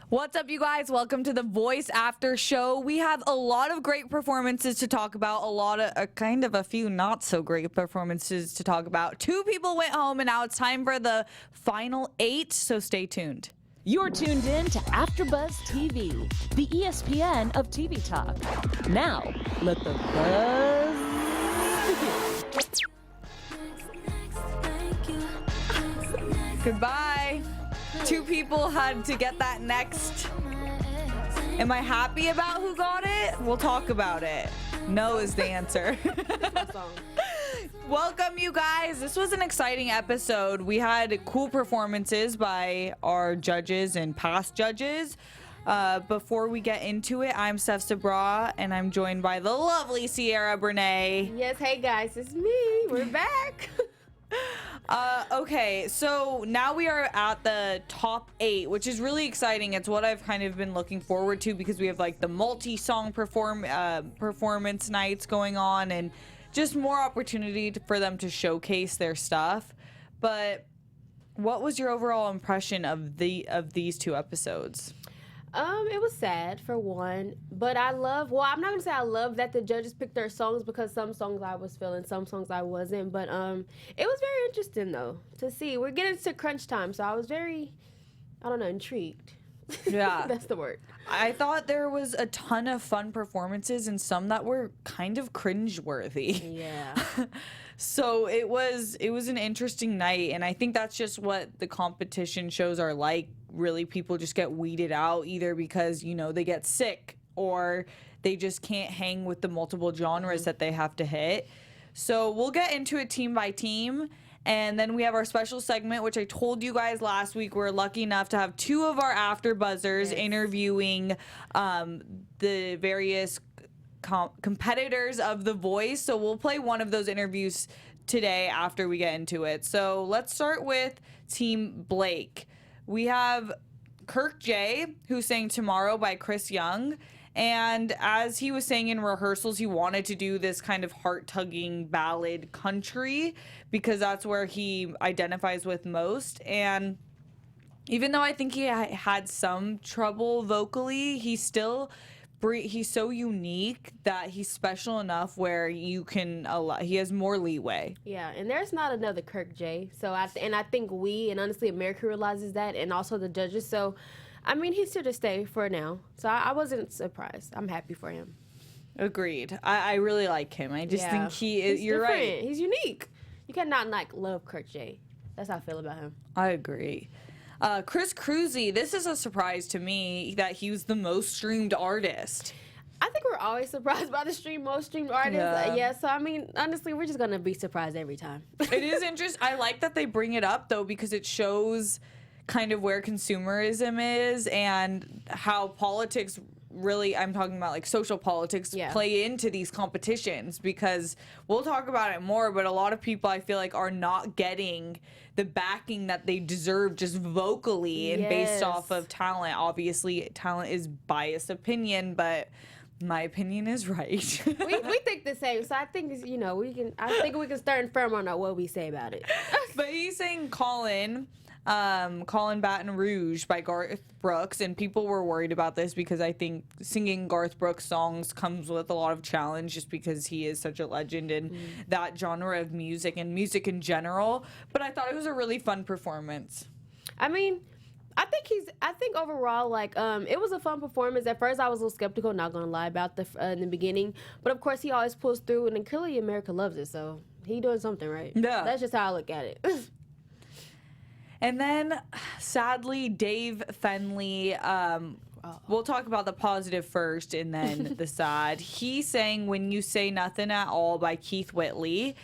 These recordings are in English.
What's up, you guys? Welcome to the Voice After Show. We have a lot of great performances to talk about, a few not so great performances to talk about. 2 people went home, and now it's time for the final 8, so stay tuned. You're tuned in to AfterBuzz TV, the ESPN of TV talk. Now, let the buzz begin. Goodbye. 2 people had to get that next. Am I happy about who got it? We'll talk about it. No is the answer. Welcome, you guys. This was an exciting episode. We had cool performances by our judges and past judges. Before we get into it, I'm Steph Sabra, and I'm joined by the lovely Sierra Brene. Yes, hey guys, it's me. We're back. Okay, so now we are at the top 8, which is really exciting. It's what I've kind of been looking forward to because we have like the multi-song performance nights going on and just more opportunity for them to showcase their stuff. But what was your overall impression of these 2 episodes? It was sad for one, but I'm not gonna say I love that the judges picked their songs because some songs I was feeling, some songs I wasn't, but it was very interesting though to see. We're getting to crunch time, so I was very, intrigued. Yeah. That's the word. I thought there was a ton of fun performances and some that were kind of cringeworthy. Yeah. So it was an interesting night, and I think that's just what the competition shows are like. Really, people just get weeded out either because, they get sick or they just can't hang with the multiple genres that they have to hit. So we'll get into it team by team. And then we have our special segment, which I told you guys last week. We're lucky enough to have 2 of our AfterBuzzers interviewing the various competitors of The Voice. So we'll play one of those interviews today after we get into it. So let's start with Team Blake. We have Kirk J., who sang Tomorrow by Chris Young. And as he was saying in rehearsals, he wanted to do this kind of heart-tugging ballad country because that's where he identifies with most. And even though I think he had some trouble vocally, he's so unique that he's special enough where he has more leeway. Yeah, and there's not another Kirk J. So I think we, and honestly America realizes that, and also the judges. So he's here to stay for now. So I wasn't surprised. I'm happy for him. Agreed. I really like him. I just think he's you're different. right. He's unique. You cannot love Kirk J. That's how I feel about him. I agree. Chris Cruzy, this is a surprise to me that he was the most streamed artist. I think we're always surprised by the most streamed artists. Yeah, so honestly, we're just going to be surprised every time. It is interesting. I like that they bring it up, though, because it shows kind of where consumerism is and how politics really, I'm talking about like social politics, play into these competitions, because we'll talk about it more, but a lot of people I feel like are not getting the backing that they deserve just vocally and based off of talent. Obviously, talent is biased opinion, but my opinion is right. we think the same, so I think we can stand firm on what we say about it. But he's saying Colin Baton Rouge by Garth Brooks, and people were worried about this because I think singing Garth Brooks songs comes with a lot of challenge just because he is such a legend in that genre of music and music in general. But I thought it was a really fun performance. I think overall, it was a fun performance. At first, I was a little skeptical, not gonna lie, about in the beginning. But of course, he always pulls through, and clearly America loves it, so he doing something right. Yeah, that's just how I look at it. And then, sadly, Dave Fenley, we'll talk about the positive first and then the sad. He sang When You Say Nothing at All by Keith Whitley.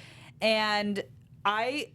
And I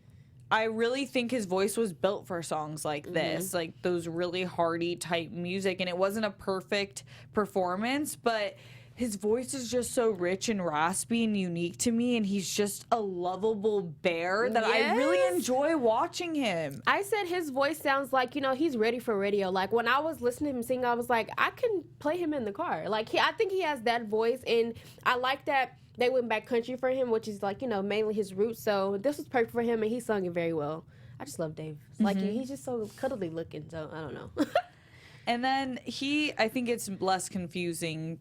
really think his voice was built for songs like this, like those really hearty type music. And it wasn't a perfect performance, but his voice is just so rich and raspy and unique to me, and he's just a lovable bear that I really enjoy watching him. I said his voice sounds like, he's ready for radio. Like, when I was listening to him sing, I was like, I can play him in the car. Like, I think he has that voice, and I like that they went back country for him, which is, mainly his roots. So this was perfect for him, and he sung it very well. I just love Dave. Like, he's just so cuddly looking, so I don't know. And then I think it's less confusing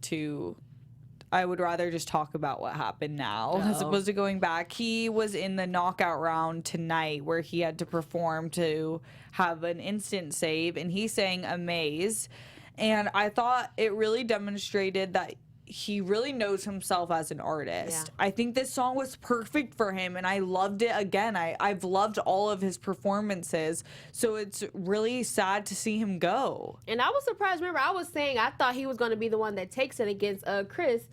I would rather just talk about what happened now as opposed to going back. He was in the knockout round tonight where he had to perform to have an instant save, and he sang Amaze. And I thought it really demonstrated that he really knows himself as an artist. I think this song was perfect for him, and I loved it again. I've loved all of his performances, so it's really sad to see him go. And I was surprised. Remember, I was saying I thought he was going to be the one that takes it against Chris.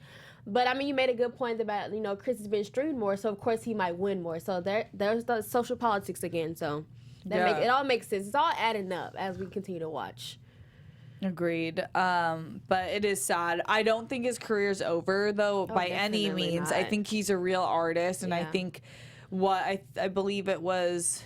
But, I mean, you made a good point about, Chris has been streamed more, so, of course, he might win more. So there's the social politics again. So it all makes sense. It's all adding up as we continue to watch. Agreed. But it is sad. I don't think his career's over, though, by any means. Not. I think he's a real artist, and I think I believe it was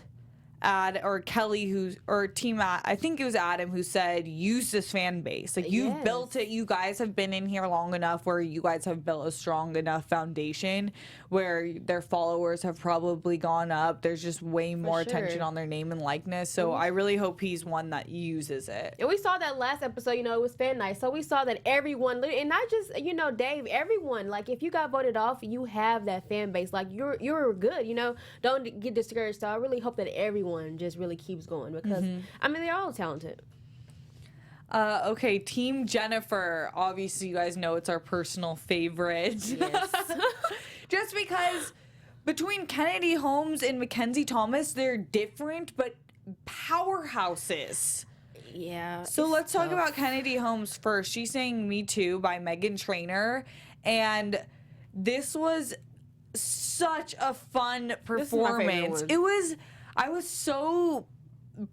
Kelly I think it was Adam who said, use this fan base. Like, you've built it. You guys have been in here long enough where you guys have built a strong enough foundation where their followers have probably gone up. There's just way more attention on their name and likeness. So I really hope he's one that uses it. And we saw that last episode, it was fan night. So we saw that everyone, and not just, Dave, everyone, like, if you got voted off, you have that fan base. Like, you're good, Don't get discouraged. So I really hope that everyone just really keeps going because I mean they're all talented. Okay, Team Jennifer. Obviously, you guys know it's our personal favorite. Yes. Just because between Kennedy Holmes and Mackenzie Thomas, they're different but powerhouses. Yeah. So let's talk about Kennedy Holmes first. She sang Me Too by Meghan Trainor, and this was such a fun performance. I was so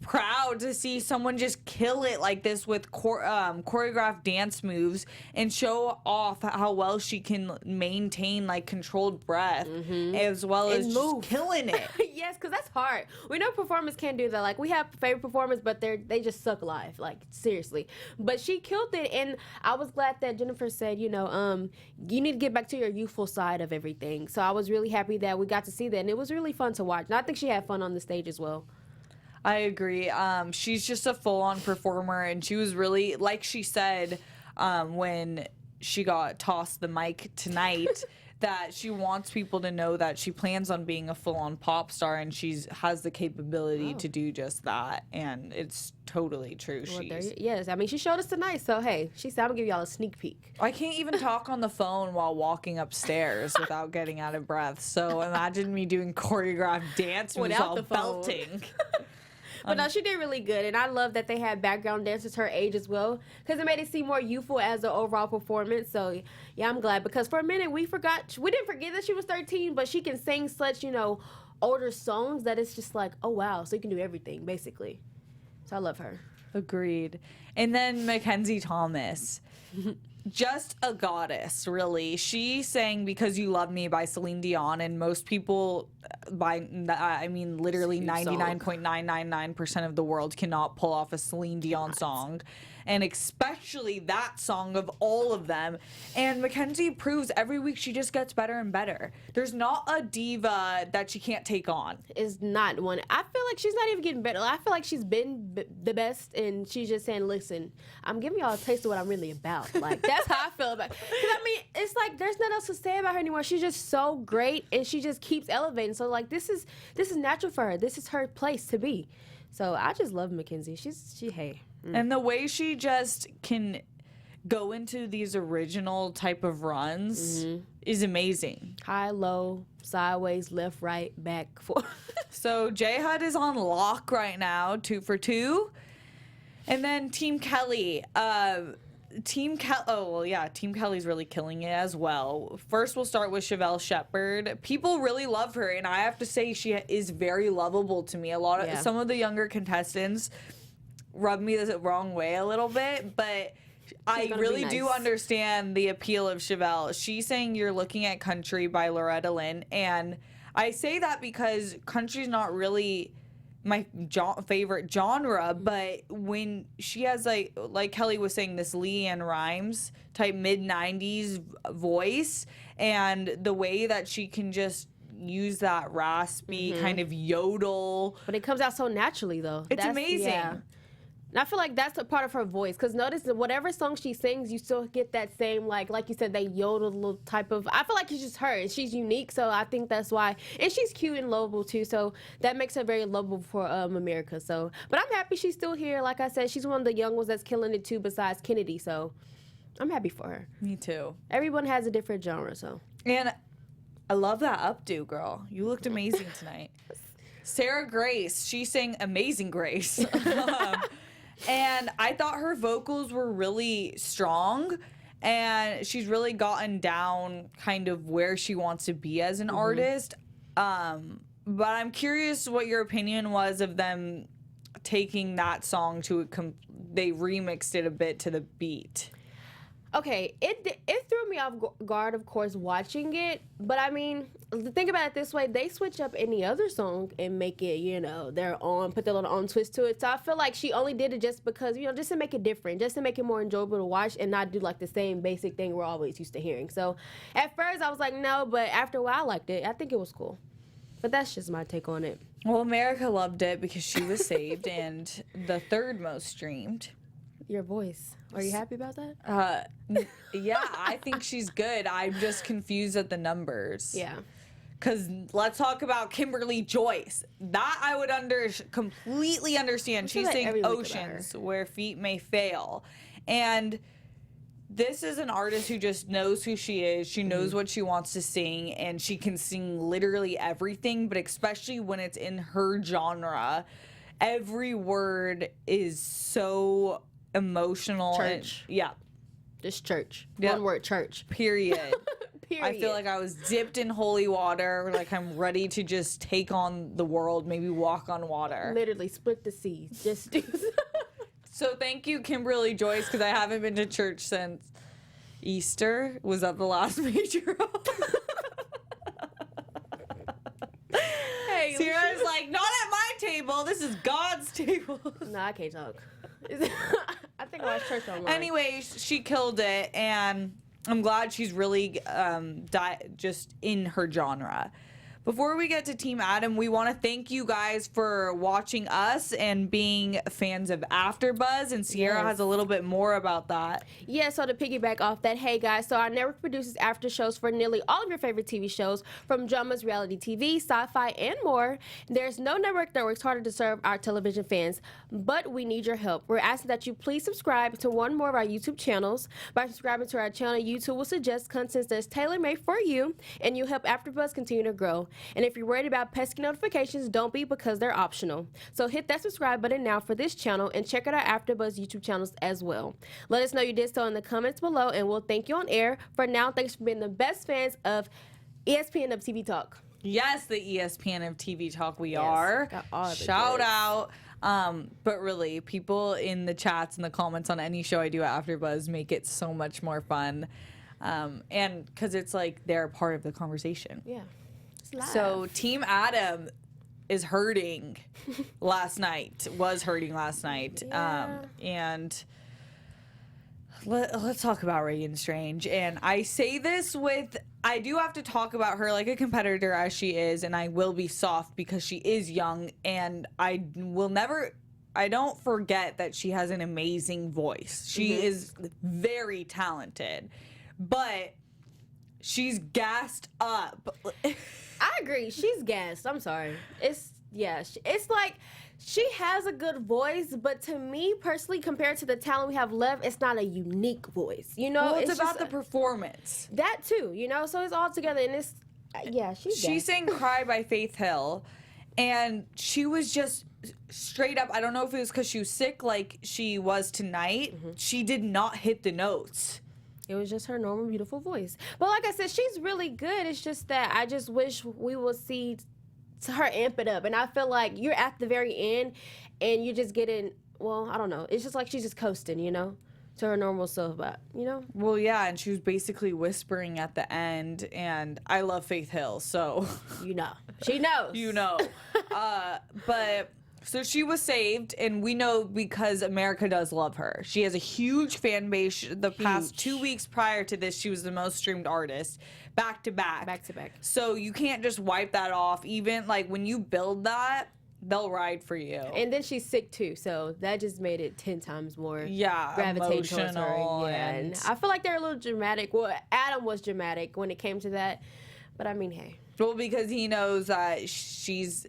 proud to see someone just kill it like this with choreographed dance moves and show off how well she can maintain like controlled breath as well as just killing it. Yes, because that's hard. We know performers can't do that. Like, we have favorite performers, but they just suck live. Like, seriously. But she killed it, and I was glad that Jennifer said, you need to get back to your youthful side of everything. So I was really happy that we got to see that, and it was really fun to watch. And I think she had fun on the stage as well. I agree. She's just a full-on performer, and she was really, like she said when she got tossed the mic tonight, that she wants people to know that she plans on being a full-on pop star, and has the capability to do just that, and it's totally true. Yes, I mean, she showed us tonight, so hey, she said I'm gonna give y'all a sneak peek. I can't even talk on the phone while walking upstairs without getting out of breath, so imagine me doing choreographed dance moves while belting. But no, she did really good, and I love that they had background dancers her age as well, because it made it seem more youthful as an overall performance. So yeah, I'm glad, because for a minute we didn't forget that she was 13, but she can sing such older songs that it's just like, oh wow, so you can do everything basically. So I love her. Agreed. And then Mackenzie Thomas. Just a goddess, really. She sang Because You Love Me by Celine Dion, and most people, literally 99.999% of the world cannot pull off a Celine Dion song, and especially that song of all of them. And Mackenzie proves every week she just gets better and better. There's not a diva that she can't take on. Is not one. I feel like she's not even getting better. I feel like she's been the best, and she's just saying, listen, I'm giving y'all a taste of what I'm really about. Like, that's how I feel about it. Because, I mean, it's like there's nothing else to say about her anymore. She's just so great, and she just keeps elevating. So, like, this is natural for her. This is her place to be. So I just love Mackenzie. And the way she just can go into these original type of runs is amazing. High, low, sideways, left, right, back, forth. So J-Hud is on lock right now, 2 for 2. And then Team Kelly. Team Kelly's really killing it as well. First, we'll start with Chevelle Shepherd. People really love her, and I have to say she is very lovable to me. Some of the younger contestants rub me the wrong way a little bit, but I really do understand the appeal of Chevelle. She's saying You're Looking at Country by Loretta Lynn, and I say that because country's not really my favorite genre, but when she has like Kelly was saying, this LeAnn Rimes type mid-90s voice, and the way that she can just use that raspy kind of yodel. But it comes out so naturally, though. It's amazing. Yeah. And I feel like that's a part of her voice. Because notice that whatever song she sings, you still get that same, like you said, that yodel type of... I feel like it's just her. And she's unique, so I think that's why. And she's cute and lovable, too. So that makes her very lovable for America. So, but I'm happy she's still here. Like I said, she's one of the young ones that's killing it, too, besides Kennedy. So I'm happy for her. Me too. Everyone has a different genre, so... And I love that updo, girl. You looked amazing tonight. Sarah Grace, she sang Amazing Grace. And I thought her vocals were really strong. And she's really gotten down kind of where she wants to be as an artist. But I'm curious what your opinion was of them taking that song to they remixed it a bit to the beat. Okay, it threw me off guard, of course, watching it. But I mean, think about it this way: they switch up any other song and make it, their own, put their little own twist to it. So I feel like she only did it just because, just to make it different, just to make it more enjoyable to watch, and not do like the same basic thing we're always used to hearing. So at first I was like, no, but after a while I liked it. I think it was cool. But that's just my take on it. Well, America loved it because she was saved and the third most streamed. Your voice. Are you happy about that? Yeah, I think she's good. I'm just confused at the numbers. Yeah. Because let's talk about Kimberly Joyce. That I would completely understand. She's saying Oceans, Where Feet May Fail. And this is an artist who just knows who she is. She knows what she wants to sing, and she can sing literally everything, but especially when it's in her genre, every word is so emotional. Church. Yeah. Just church. Yep. One word, church. Period. Period. I feel like I was dipped in holy water. Like I'm ready to just take on the world, maybe walk on water. Literally split the seas. Just do So thank you, Kimberly Joyce, because I haven't been to church since Easter. Was that the last major? Hey, Sierra's like, not at my table. This is God's table. No, I can't talk. I think I watched church online. Anyway, she killed it, and I'm glad she's really just in her genre. Before we get to Team Adam, we want to thank you guys for watching us and being fans of AfterBuzz, and Sierra has a little bit more about that. Yeah, so to piggyback off that, hey guys, so our network produces after shows for nearly all of your favorite TV shows, from dramas, reality TV, sci-fi, and more. There's no network that works harder to serve our television fans, but we need your help. We're asking that you please subscribe to one more of our YouTube channels. By subscribing to our channel, YouTube will suggest content that's tailor-made for you, and you help AfterBuzz continue to grow. And if you're worried about pesky notifications, don't be, because they're optional. So hit that subscribe button now for this channel, and check out our AfterBuzz YouTube channels as well. Let us know you did so in the comments below, and we'll thank you on air. For now, thanks for being the best fans of ESPN of TV Talk. Yes, the ESPN of TV Talk we are. Got all the Shout goods. out. But really, people in the chats and the comments on any show I do at AfterBuzz make it so much more fun. And because it's like they're a part of the conversation. Yeah. So Team Adam is hurting was hurting last night. Yeah. And let's talk about Reagan Strange. And I say this I do have to talk about her like a competitor as she is, and I will be soft because she is young, and I don't forget that she has an amazing voice. She is very talented, but she's gassed up. I agree. She's gassed. I'm sorry. It's like she has a good voice, but to me personally, compared to the talent we have left, it's not a unique voice. Well, it's about just the performance. That too, so it's all together, and it's She sang "Cry" by Faith Hill, and she was just straight up. I don't know if it was because she was sick, like she was tonight. She did not hit the notes. It was just her normal, beautiful voice. But like I said, she's really good. It's just that I just wish we would see her amp it up. And I feel like you're at the very end and you're just getting, well, I don't know. It's just like she's just coasting, to her normal self, but, Well, yeah, and she was basically whispering at the end, and I love Faith Hill, so. She knows. But... So she was saved, and we know because America does love her. She has a huge fan base. The past 2 weeks prior to this, she was the most streamed artist, back to back. Back to back. So you can't just wipe that off. Even like when you build that, they'll ride for you. And then she's sick too, so that just made it 10 times more Emotional. towards her. Yeah, and I feel like they're a little dramatic. Well, Adam was dramatic when it came to that, but I mean, hey. Well, because he knows that she's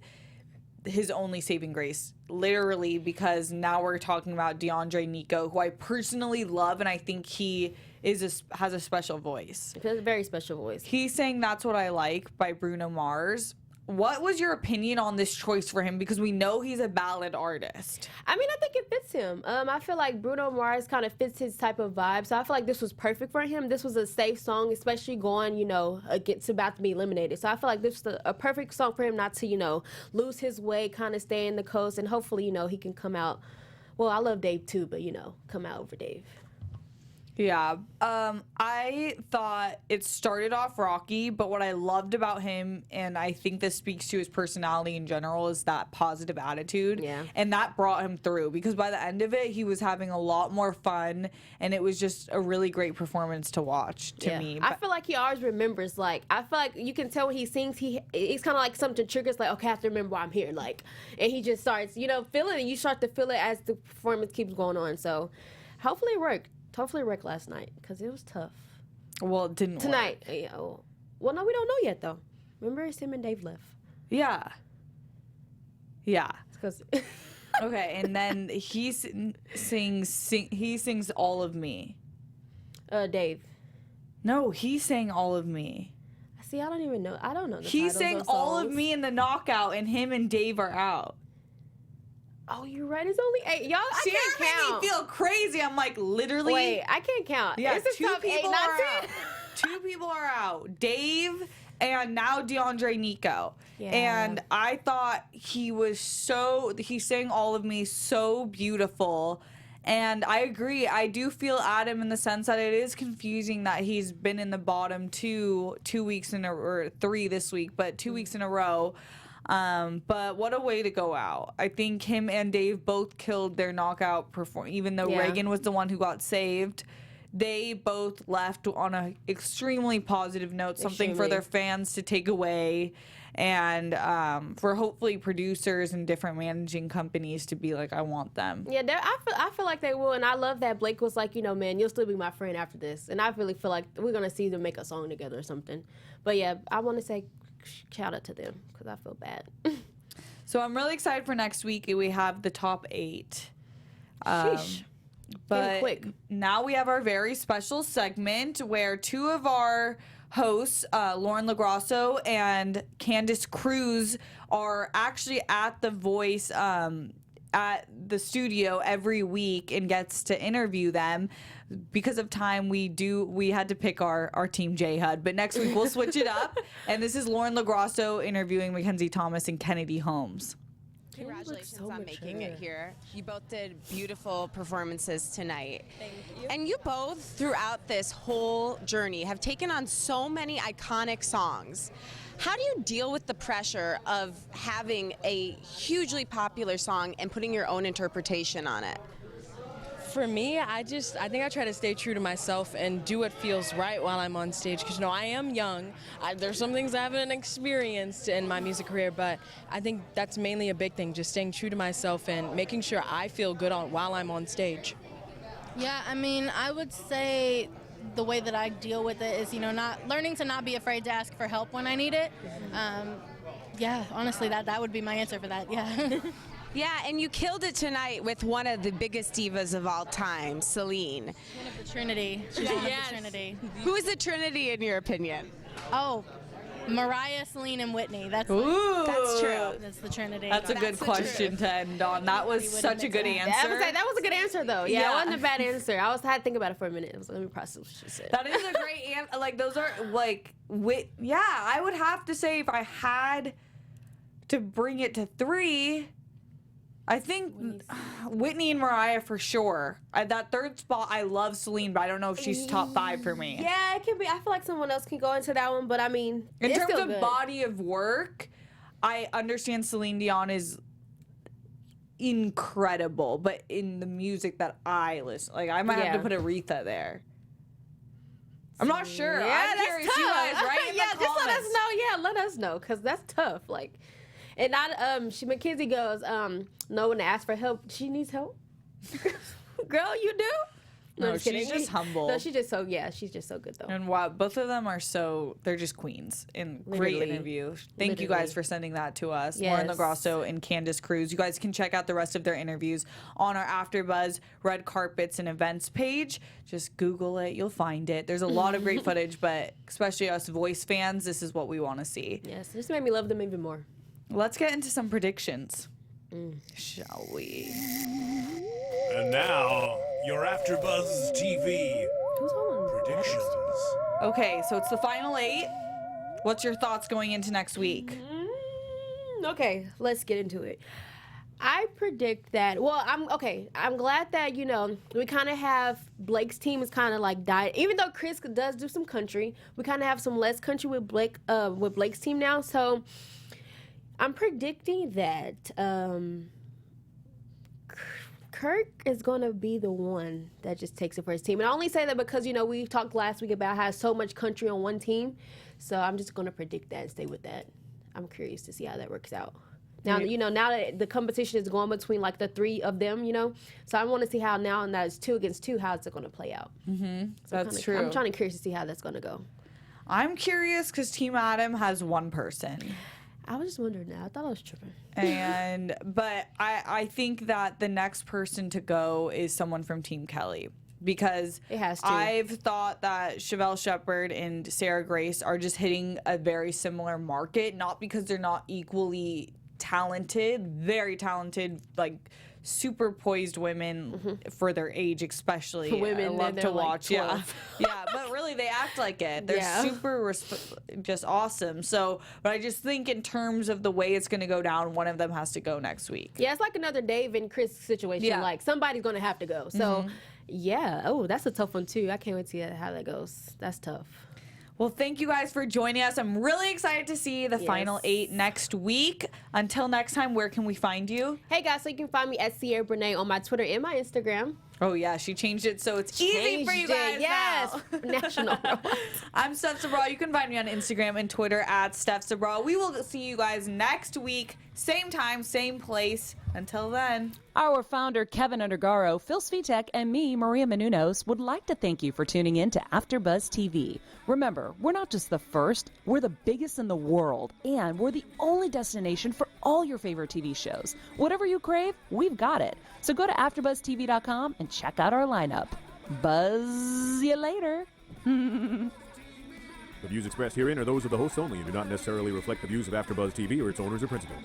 his only saving grace, literally, because now we're talking about DeAndre Nico, who I personally love, and I think he has a special voice. He has a very special voice. He sang That's What I Like by Bruno Mars. What was your opinion on this choice for him? Because we know he's a ballad artist. I mean, I think it fits him. I feel like Bruno Mars kind of fits his type of vibe. So I feel like this was perfect for him. This was a safe song, especially going, against about to be eliminated. So I feel like this was a perfect song for him not to, lose his way, kind of stay in the coast. And hopefully, he can come out. Well, I love Dave too, but, come out over Dave. Yeah, I thought it started off rocky, but what I loved about him, and I think this speaks to his personality in general, is that positive attitude. Yeah. And that brought him through, because by the end of it, he was having a lot more fun, and it was just a really great performance to watch to me. I feel like he always remembers, I feel like you can tell when he sings, it's kind of like something triggers, okay, I have to remember why I'm here, and he just starts, feeling it, you start to feel it as the performance keeps going on, so hopefully it worked. Hopefully it worked last night, because it was tough. Well, it didn't Tonight. work. Yeah, well, no, we don't know yet, though. Remember, it's him and Dave left. Yeah. Yeah. Because Okay, and then he sings All of Me. Dave. No, he sang All of Me. See, I don't even know. I don't know the He titles sang of All of songs. Me in the knockout, and him and Dave are out. Oh, you're right. It's only 8. Y'all, I Sierra can't count. made me feel crazy. I'm like, literally. Wait, I can't count. Yeah, It's a two top 8, people not are 10. out. 2 people are out. Dave and now DeAndre Nico. Yeah. And I thought he sang All of Me so beautiful. And I agree. I do feel Adam in the sense that it is confusing that he's been in the bottom 2 weeks or 3 this week, but 2 weeks in a row. But what a way to go out. I think him and Dave both killed their knockout performance, even though Reagan was the one who got saved. They both left on an extremely positive note, something for their fans to take away, and for hopefully producers and different managing companies to be like, I want them. Yeah, I feel like they will, and I love that Blake was like, man, you'll still be my friend after this. And I really feel like we're going to see them make a song together or something. But yeah, I want to say shout out to them, because I feel bad. So I'm really excited for next week. We have the top 8. Sheesh. But quick. Now we have our very special segment where 2 of our hosts, Lauren LaGrasso and Candace Cruz, are actually at The Voice at the studio every week and gets to interview them. Because of time, we had to pick our team J HUD, but next week we'll switch it up. And this is Lauren LaGrasso interviewing Mackenzie Thomas and Kennedy Holmes. Congratulations on making it here. You both did beautiful performances tonight. Thank you. And you both, throughout this whole journey, have taken on so many iconic songs. How do you deal with the pressure of having a hugely popular song and putting your own interpretation on it? For me, I think I try to stay true to myself and do what feels right while I'm on stage, because I am young. There's some things I haven't experienced in my music career, but I think that's mainly a big thing, just staying true to myself and making sure I feel good while I'm on stage. Yeah, I mean, I would say the way that I deal with it is, not learning to not be afraid to ask for help when I need it. Yeah, honestly, that would be my answer for that. Yeah. Yeah, and you killed it tonight with one of the biggest divas of all time, Celine. One of the Trinity. She's one of the Trinity. Who is the Trinity in your opinion? Oh, Mariah, Celine, and Whitney. That's Ooh. That's true. That's the Trinity. That's a good question to end on. That was such a good answer. That was a good answer, though. Yeah, it wasn't a bad answer. I had to think about it for a minute. Let me process what she said. That is a great answer. Like, those are, yeah, I would have to say if I had to bring it to 3, I think Whitney and Mariah for sure. That 3rd spot, I love Celine, but I don't know if she's top 5 for me. Yeah, it can be. I feel like someone else can go into that one, but I mean, in it's terms still of good. body of work, I understand Celine Dion is incredible, but in the music that I listen, I might have to put Aretha there. I'm not sure. Yeah, I'm that's curious. tough. You guys, right? Yeah, just let us know. Yeah, let us know, because that's tough. And Mackenzie goes, no one asked for help. She needs help. Girl, you do? No, just she's kidding. just humble. No, she's just so good though. And wow, both of them are they're just queens. And great Literally. interview. Thank you guys for sending that to us. Yes. Lauren LaGrasso and Candace Cruz. You guys can check out the rest of their interviews on our AfterBuzz Red Carpets and Events page. Just Google it. You'll find it. There's a lot of great footage, but especially us Voice fans, this is what we want to see. Yes, this made me love them even more. Let's get into some predictions. Shall we? And now, your AfterBuzz TV Who's on? predictions. Okay, so it's the final 8. What's your thoughts going into next week? Okay, let's get into it. I predict that. Well, I'm glad that we kind of have Blake's team is kind of like died. Even though Chris does do some country, we kind of have some less country with Blake's team now. So I'm predicting that Kirk is going to be the one that just takes it for his team. And I only say that because, we talked last week about how so much country on one team. So I'm just going to predict that and stay with that. I'm curious to see how that works out. Now, now that the competition is going between like the 3 of them, so I want to see how now that it's 2 against 2, how's it going to play out? Mm-hmm. So That's true. I'm trying to curious to see how that's going to go. I'm curious because Team Adam has 1 person. I was just wondering that. I thought I was tripping. But I think that the next person to go is someone from Team Kelly. Because it has to. I've thought that Chevelle Shepherd and Sarah Grace are just hitting a very similar market, not because they're not equally talented, very talented, like super poised women for their age, especially. Women, I love to watch. Like yeah, but really they act like it. They're super just awesome. So, but I just think in terms of the way it's going to go down, one of them has to go next week. Yeah, it's like another Dave and Chris situation. Yeah. Like somebody's going to have to go. So, yeah. Oh, that's a tough one too. I can't wait to see how that goes. That's tough. Well, thank you guys for joining us. I'm really excited to see the final 8 next week. Until next time, where can we find you? Hey guys, so you can find me at Sierra Brene on my Twitter and my Instagram. Oh yeah, she changed it so it's easy for you guys Yes, now. national. I'm Steph Sabral. You can find me on Instagram and Twitter at Steph Sabral. We will see you guys next week, same time, same place. Until then. Our founder, Kevin Undergaro, Phil Svitek, and me, Maria Menounos, would like to thank you for tuning in to AfterBuzz TV. Remember, we're not just the first, we're the biggest in the world, and we're the only destination for all your favorite TV shows. Whatever you crave, we've got it. So go to AfterBuzzTV.com and check out our lineup. Buzz you later. The views expressed herein are those of the hosts only and do not necessarily reflect the views of AfterBuzz TV or its owners or principals.